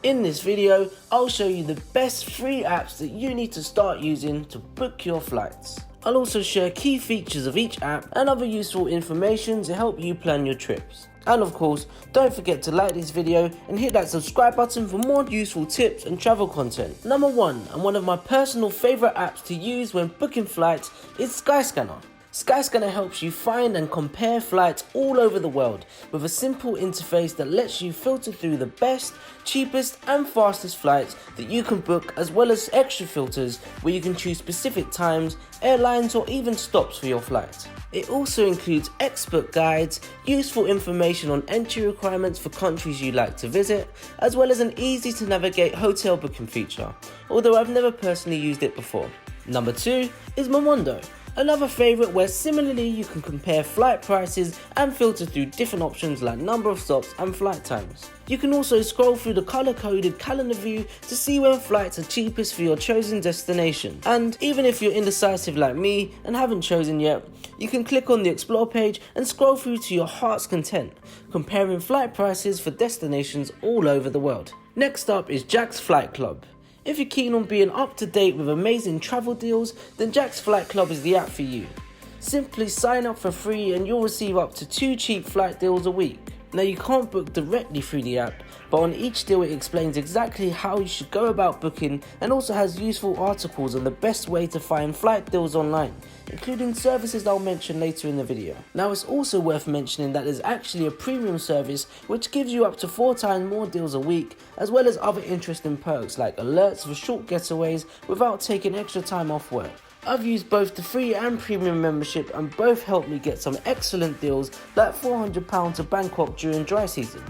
In this video, I'll show you the best free apps that you need to start using to book your flights. I'll also share key features of each app and other useful information to help you plan your trips. And of course, don't forget to like this video and hit that subscribe button for more useful tips and travel content. Number 1, and one of my personal favourite apps to use when booking flights, is Skyscanner. Skyscanner helps you find and compare flights all over the world with a simple interface that lets you filter through the best, cheapest and fastest flights that you can book, as well as extra filters where you can choose specific times, airlines or even stops for your flight. It also includes expert guides, useful information on entry requirements for countries you'd like to visit, as well as an easy to navigate hotel booking feature, although I've never personally used it before. Number 2 is Momondo. Another favourite where similarly you can compare flight prices and filter through different options like number of stops and flight times. You can also scroll through the colour-coded calendar view to see when flights are cheapest for your chosen destination. And even if you're indecisive like me and haven't chosen yet, you can click on the explore page and scroll through to your heart's content, comparing flight prices for destinations all over the world. Next up is Jack's Flight Club. If you're keen on being up to date with amazing travel deals, then Jack's Flight Club is the app for you. Simply sign up for free and you'll receive up to 2 cheap flight deals a week. Now you can't book directly through the app, but on each deal it explains exactly how you should go about booking and also has useful articles on the best way to find flight deals online, including services I'll mention later in the video. Now it's also worth mentioning that there's actually a premium service which gives you up to 4 times more deals a week, as well as other interesting perks like alerts for short getaways without taking extra time off work. I've used both the free and premium membership and both helped me get some excellent deals like £400 to Bangkok during dry season.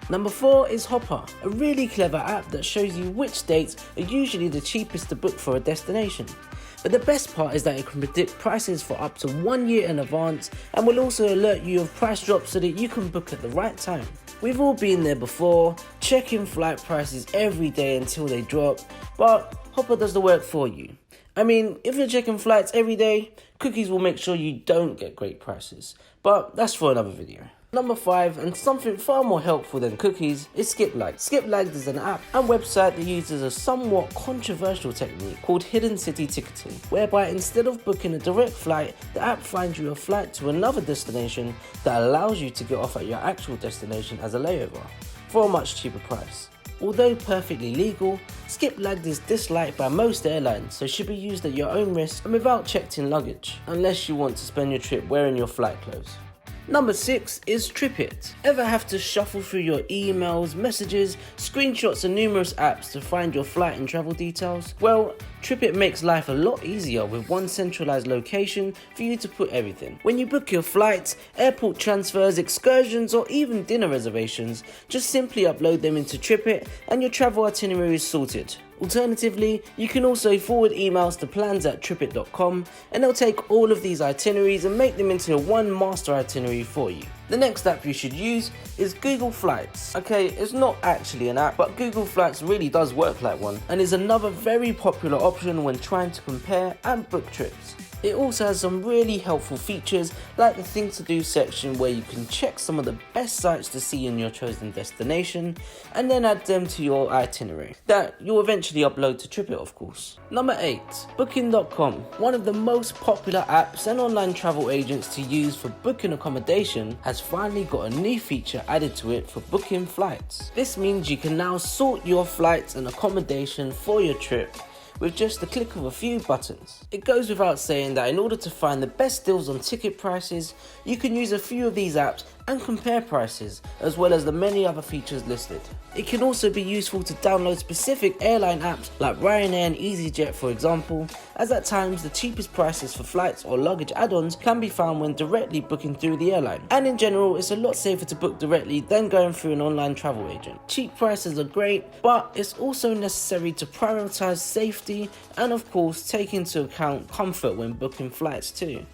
Number 4 is Hopper, a really clever app that shows you which dates are usually the cheapest to book for a destination. But the best part is that it can predict prices for up to 1 year in advance and will also alert you of price drops so that you can book at the right time. We've all been there before, checking flight prices every day until they drop, but Hopper does the work for you. I mean, if you're checking flights every day, cookies will make sure you don't get great prices, but that's for another video. Number 5, and something far more helpful than cookies, is Skiplagged. Skiplagged is an app and website that uses a somewhat controversial technique called hidden city ticketing, whereby instead of booking a direct flight, the app finds you a flight to another destination that allows you to get off at your actual destination as a layover, for a much cheaper price. Although perfectly legal, Skiplagged is disliked by most airlines, so should be used at your own risk and without checked-in luggage, unless you want to spend your trip wearing your flight clothes. Number 6 is TripIt. Ever have to shuffle through your emails, messages, screenshots and numerous apps to find your flight and travel details? Well, TripIt makes life a lot easier with one centralized location for you to put everything. When you book your flights, airport transfers, excursions or even dinner reservations, just simply upload them into TripIt and your travel itinerary is sorted. Alternatively, you can also forward emails to plans@tripit.com and they'll take all of these itineraries and make them into one master itinerary for you. The next app you should use is Google Flights. Okay, it's not actually an app, but Google Flights really does work like one and is another very popular option when trying to compare and book trips. It also has some really helpful features like the things to do section where you can check some of the best sites to see in your chosen destination and then add them to your itinerary that you'll eventually upload to TripIt, of course. Number 8, Booking.com. One of the most popular apps and online travel agents to use for booking accommodation has finally got a new feature added to it for booking flights. This means you can now sort your flights and accommodation for your trip with just the click of a few buttons. It goes without saying that in order to find the best deals on ticket prices, you can use a few of these apps and compare prices, as well as the many other features listed. It can also be useful to download specific airline apps like Ryanair and EasyJet, for example, as at times the cheapest prices for flights or luggage add-ons can be found when directly booking through the airline. And in general, it's a lot safer to book directly than going through an online travel agent. Cheap prices are great, but it's also necessary to prioritize safety and of course take into account comfort when booking flights too.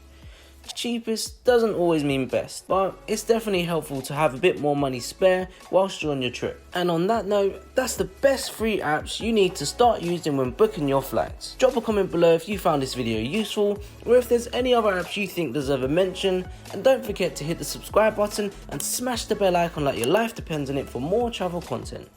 Cheapest doesn't always mean best, but it's definitely helpful to have a bit more money spare whilst you're on your trip. And on that note, that's the best free apps you need to start using when booking your flights. Drop a comment below if you found this video useful, or if there's any other apps you think deserve a mention, and don't forget to hit the subscribe button and smash the bell icon like your life depends on it for more travel content.